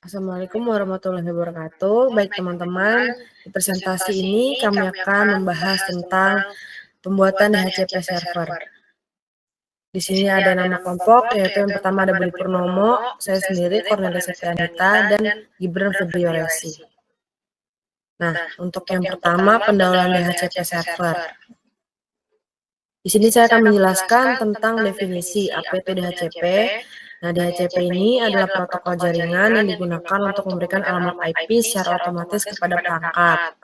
Assalamualaikum warahmatullahi wabarakatuh. Baik teman-teman, di presentasi ini kami akan membahas tentang pembuatan DHCP server. Di sini ada nama kelompok, yaitu yang pertama ada Budi Purnomo, saya sendiri Cornelia Septianita, dan Gibran Febrio Resi. Nah, untuk yang pertama pendahuluan DHCP server. Di sini saya akan menjelaskan tentang definisi apa itu DHCP. Nah, DHCP ini adalah protokol jaringan yang digunakan untuk memberikan alamat IP secara otomatis kepada perangkat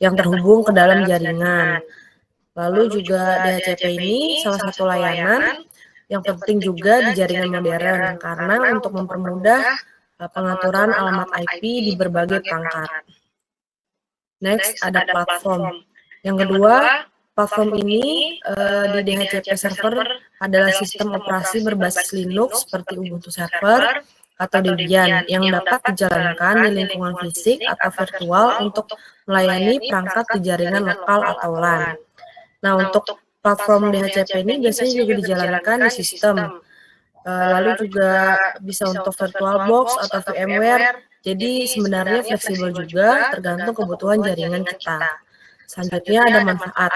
yang terhubung ke dalam jaringan. Lalu juga DHCP ini salah satu layanan yang penting juga di jaringan modern karena untuk mempermudah pengaturan alamat IP di berbagai perangkat. Next, ada platform. Yang kedua, platform ini di DHCP server adalah sistem operasi berbasis Linux seperti Ubuntu Server atau Debian yang dapat dijalankan di lingkungan fisik atau virtual untuk melayani perangkat di jaringan lokal atau LAN. Nah, untuk platform DHCP ini biasanya juga dijalankan di sistem. Lalu juga bisa untuk VirtualBox atau VMware. Jadi sebenarnya fleksibel juga tergantung kebutuhan jaringan kita. Selanjutnya ada manfaat.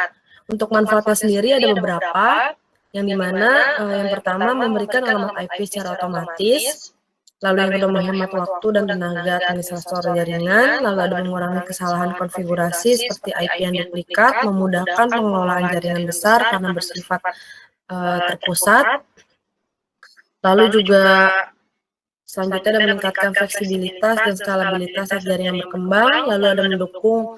Untuk manfaatnya sendiri ada beberapa, yang dimana yang pertama memberikan alamat IP secara otomatis, lalu yang kedua menghemat waktu dan tenaga administrator jaringan, lalu ada mengurangi kesalahan konfigurasi seperti IP yang duplikat, memudahkan pengelolaan jaringan besar karena bersifat terpusat, lalu juga selanjutnya ada meningkatkan fleksibilitas dan skalabilitas saat jaringan berkembang, lalu ada mendukung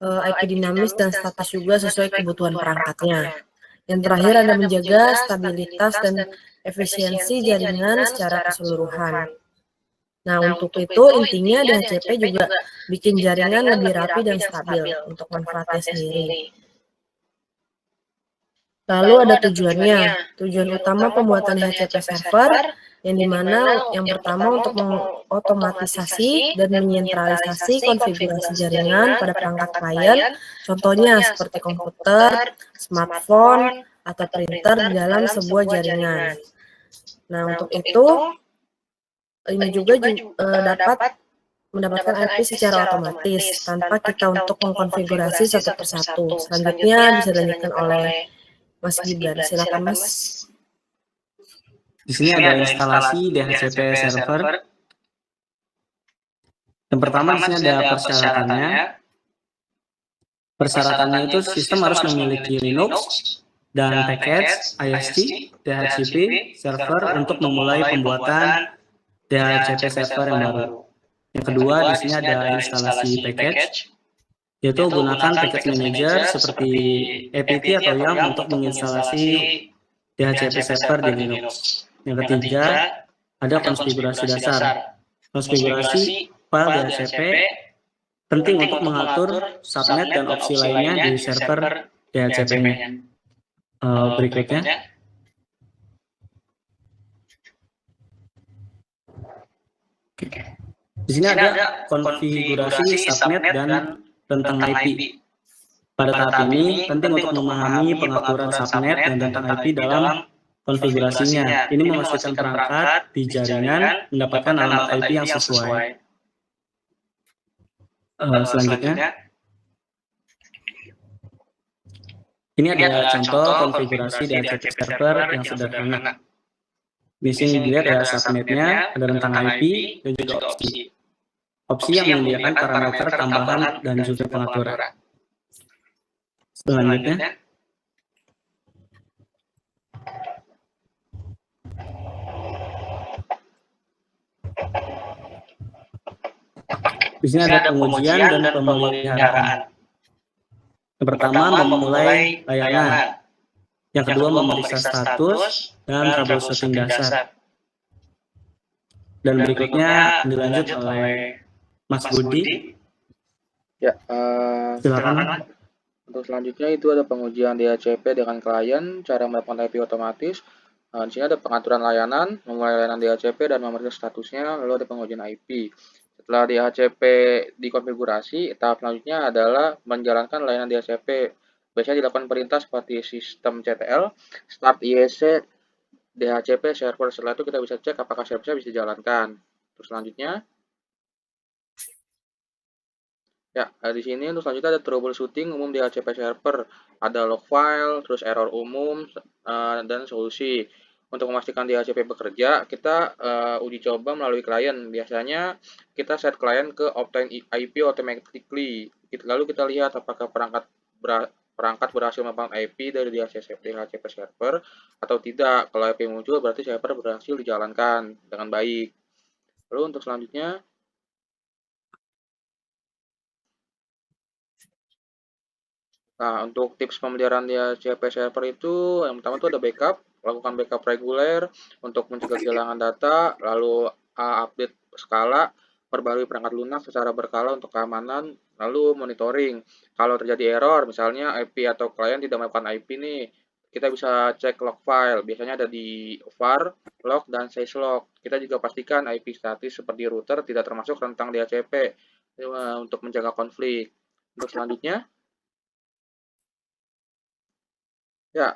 IP dinamis dan statis juga sesuai kebutuhan perangkatnya. Yang terakhir ada menjaga stabilitas dan efisiensi jaringan secara keseluruhan. Nah, untuk itu intinya DHCP juga bikin jaringan lebih rapi dan stabil untuk manfaatnya sendiri. Lalu ada tujuannya. Tujuan utama pembuatan DHCP server yang dimana yang pertama untuk mengotomatisasi dan menyentralisasi konfigurasi jaringan pada perangkat klien, contohnya seperti komputer, smartphone, atau printer di dalam sebuah jaringan. Nah, untuk itu ini juga dapat mendapatkan IP secara otomatis tanpa kita untuk mengkonfigurasi satu persatu. Selanjutnya bisa dilanjutkan oleh Mas Gibran. Silakan Mas. Di sini ada instalasi DHCP server. Yang pertama di sini ada persyaratannya. Persyaratannya itu sistem harus memiliki Linux dan package IST DHCP server untuk memulai pembuatan DHCP server yang baru. Yang kedua di sini ada instalasi package, yaitu gunakan package manager seperti apt atau YAM untuk menginstalasi DHCP server di Linux. Yang ketiga, ada konfigurasi dasar. Konfigurasi file DHCP penting untuk mengatur subnet dan opsi lainnya di server DHCP-nya. Berikutnya. Di sini ada konfigurasi subnet dan rentang IP. Pada tahap ini, penting untuk memahami pengaturan subnet dan rentang IP dalam konfigurasinya. Ini memastikan perangkat di jaringan mendapatkan alamat IP yang sesuai. Selanjutnya, ini adalah contoh konfigurasi DHCP server yang sederhana. Di sini dilihat ada subnetnya, ada rentang IP, dan juga opsi. Opsi yang menyediakan parameter tambahan dan juga pengaturan. Selanjutnya, di sini ada pengujian dan pemeliharaan. Yang pertama, memulai layanan. Yang kedua, memeriksa status dan troubleshooting dasar. Dan berikutnya dilanjut oleh Mas Budi. Ya, Silakan. untuk selanjutnya itu ada pengujian DHCP dengan klien, cara melakukan IP otomatis. Di sini ada pengaturan layanan, memulai layanan DHCP dan memeriksa statusnya, lalu ada pengujian IP. Setelah DHCP dikonfigurasi, tahap selanjutnya adalah menjalankan layanan DHCP. Biasanya dilakukan perintah seperti sistem CTL, start IEC, DHCP server. Setelah itu kita bisa cek apakah servernya bisa dijalankan. Terus selanjutnya, Ya, di sini untuk selanjutnya ada troubleshooting umum DHCP server, ada log file, terus error umum, dan solusi. Untuk memastikan DHCP bekerja, kita uji coba melalui klien. Biasanya kita set klien ke obtain IP automatically. Lalu kita lihat apakah perangkat berhasil melakukan IP dari DHCP server atau tidak. Kalau IP muncul berarti server berhasil dijalankan dengan baik. Lalu untuk selanjutnya, nah, untuk tips pemeliharaan DHCP server itu, yang pertama itu ada backup, lakukan backup reguler untuk mencegah kehilangan data, lalu update skala, perbarui perangkat lunak secara berkala untuk keamanan, lalu monitoring. Kalau terjadi error, misalnya IP atau klien tidak melakukan IP nih, kita bisa cek log file, biasanya ada di var, log, dan syslog. Kita juga pastikan IP statis seperti router tidak termasuk rentang DHCP untuk menjaga konflik. Untuk selanjutnya, ya,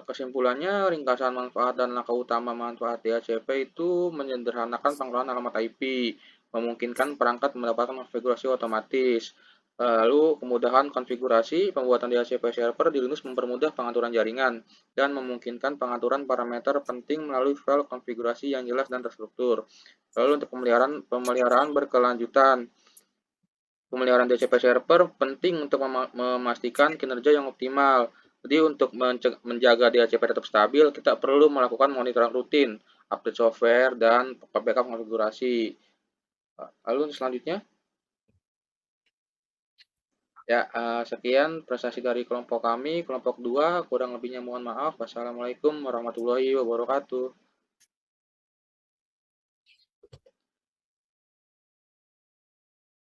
kesimpulannya ringkasan manfaat dan langkah utama manfaat DHCP itu menyederhanakan pengelolaan alamat IP, memungkinkan perangkat mendapatkan konfigurasi otomatis. Lalu kemudahan konfigurasi, pembuatan DHCP server di Linux mempermudah pengaturan jaringan dan memungkinkan pengaturan parameter penting melalui file konfigurasi yang jelas dan terstruktur. Lalu untuk pemeliharaan berkelanjutan, pemeliharaan DHCP server penting untuk memastikan kinerja yang optimal. Jadi untuk menjaga DHCP tetap stabil, kita perlu melakukan monitoring rutin, update software, dan backup konfigurasi. Lalu selanjutnya, ya, sekian prestasi dari kelompok kami, kelompok 2, kurang lebihnya mohon maaf. Wassalamualaikum warahmatullahi wabarakatuh.